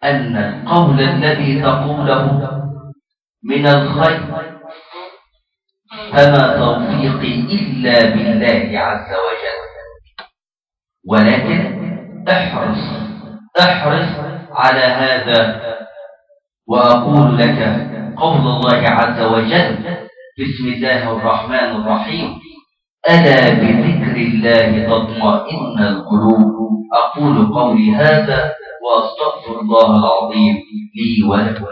أن القول الذي تقوله من الخير فما توفيقي إلا بالله عز وجل، ولكن احرص على هذا. وأقول لك قول الله عز وجل: بسم الله الرحمن الرحيم: ألا بذكر الله تطمئن القلوب. أقول قولي هذا وأستغفر الله العظيم لي ولكم.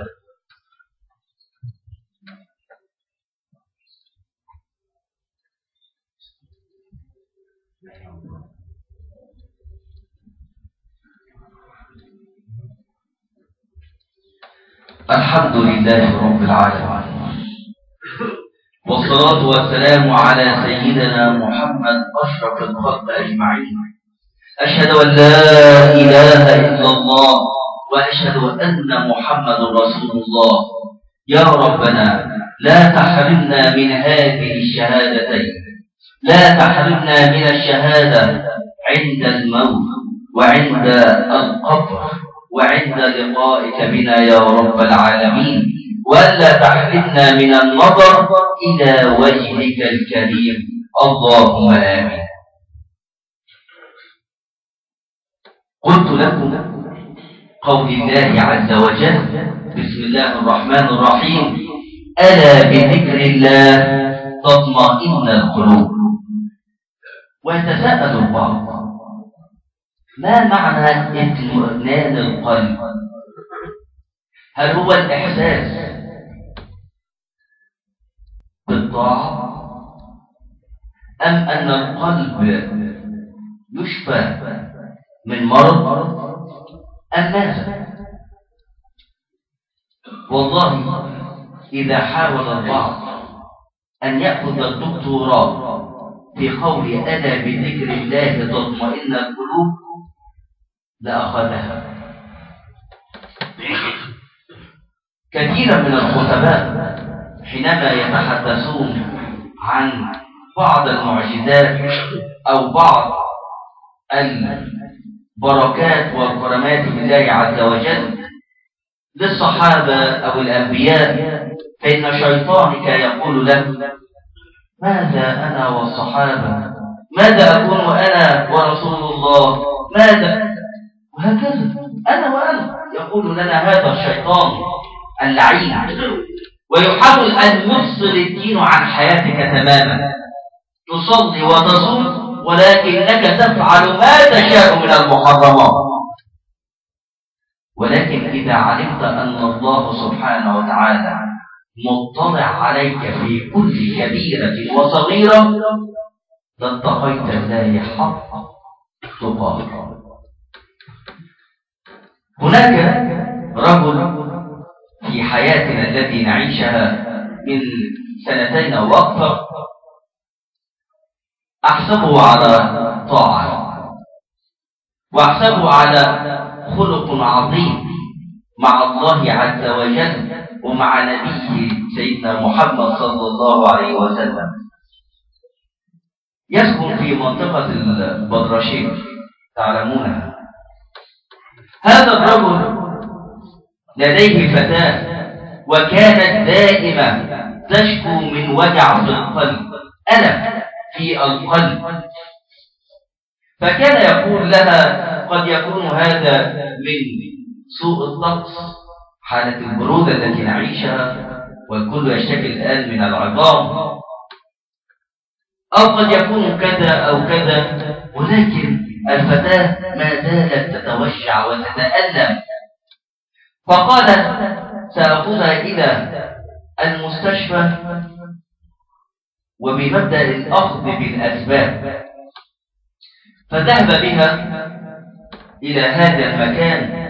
الحمد لله رب العالمين، والصلاة والسلام على سيدنا محمد أشرف الخلق أجمعين. أشهد أن لا إله إلا الله وأشهد أن محمد رسول الله. يا ربنا لا تحرمنا من هذه الشهادتين، لا تحرمنا من الشهادة عند الموت وعند القبر وعند لقائك بنا يا رب العالمين، ولا تحرمنا من النظر إلى وجهك الكريم، اللهم آمين. قلت لكم قول الله عز وجل: بسم الله الرحمن الرحيم: ألا بذكر الله تطمئن القلوب. ويتساءل البعض: ما معنى اطمئنان القلب؟ هل هو الإحساس بالطاعة، أم أن القلب يشفى من مرض، أم ماذا؟ والله إذا حاول البعض أن يأخذ الدكتوراه في قول ألا بذكر الله تطمئن القلوب لأخذها. كثيرا من الخطباء حينما يتحدثون عن بعض المعجزات أو بعض البركات والكرامات لله عز وجل للصحابة أو الأنبياء، فإن شيطانك يقول له: ماذا أنا والصحابة؟ ماذا أكون أنا ورسول الله؟ ماذا؟ وهكذا أنا وأنا يقول لنا هذا الشيطان اللعين، ويحاول أن يفصل الدين عن حياتك تماما. تصلي وتصوم ولكنك تفعل ما تشاء من المحرمات. ولكن إذا علمت أن الله سبحانه وتعالى مطلع عليك في كل كبيرة وصغيرة لاتقيت الله حق تقاه. هناك رجل في حياتنا التي نعيشها من 2 أو أكثر أحسبه على طاعة، وأحسبه على خلق عظيم مع الله عز وجل ومع نبيه سيدنا محمد صلى الله عليه وسلم. يسكن في منطقة البدرشين تعلمونها. هذا الرجل لديه فتاة وكانت دائما تشكو من وجع في القلب، ألم في القلب، فكان يقول لها: قد يكون هذا من سوء الطقس، حالة البرودة التي نعيشها والكل يشتكي الآن من العظام، أو قد يكون كذا أو كذا. ولكن الفتاة ما زالت تتوجع وتتألم، فقالت: سأخذها إلى المستشفى، وبمبدأ الأخذ بالأسباب. فذهب بها إلى هذا المكان،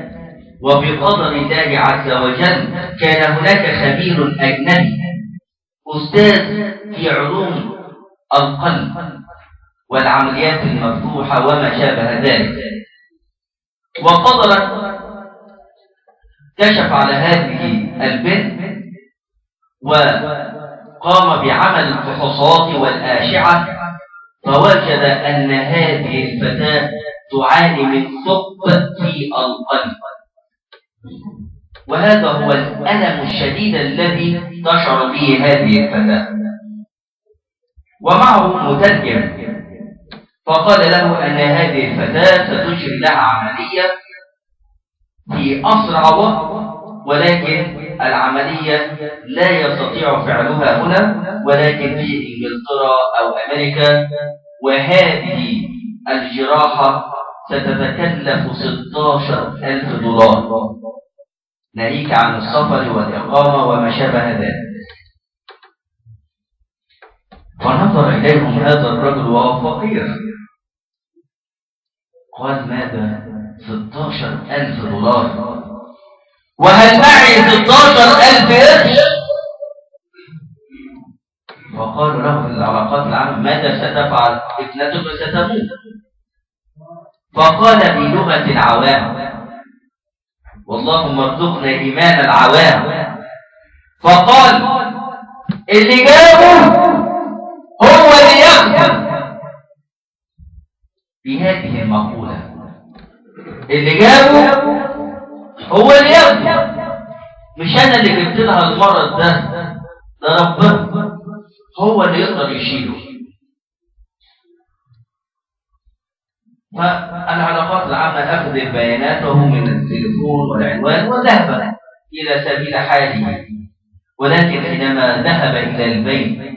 وبقدر الله عز وجل كان هناك خبير أجنبي أستاذ في علوم القلب والعمليات المفتوحة وما شابه ذلك، وقدرت كشف على هذه البنت وقام بعمل الفحوصات والأشعة، فوجد أن هذه الفتاة تعاني من ثقب في القلب، وهذا هو الألم الشديد الذي تشعر به هذه الفتاة. ومعه مترجم، فقال له أن هذه الفتاة ستجري لها عملية في أسرع وقت، ولكن العملية لا يستطيع فعلها هنا ولكن في إنجلترا أو أمريكا، وهذه الجراحة ستتكلف $16,000 ناهيك عن السفر والإقامة وما شابه ذلك. فنظر إليهم هذا الرجل وهو فقير، قال: ماذا؟ $16,000؟ وهل معي 16,000 قرش؟ وقالوا له في العلاقات العامة: ماذا ستفعل؟ ابنتك ستموت. فقال بلغة العوام، واللهم ارزقنا إيمان العوام، فقال: اللي جابه هو اللي يخدم. بهذه المقولة، اللي جابه هو اللي يخدم، مش أنا اللي جبت لها المرض ده ربنا هو اللي يقدر يشيله. فالعلاقات العامة أخذ بياناته من التليفون والعنوان وذهب إلى سبيل حاله، ولكن حينما ذهب إلى البيت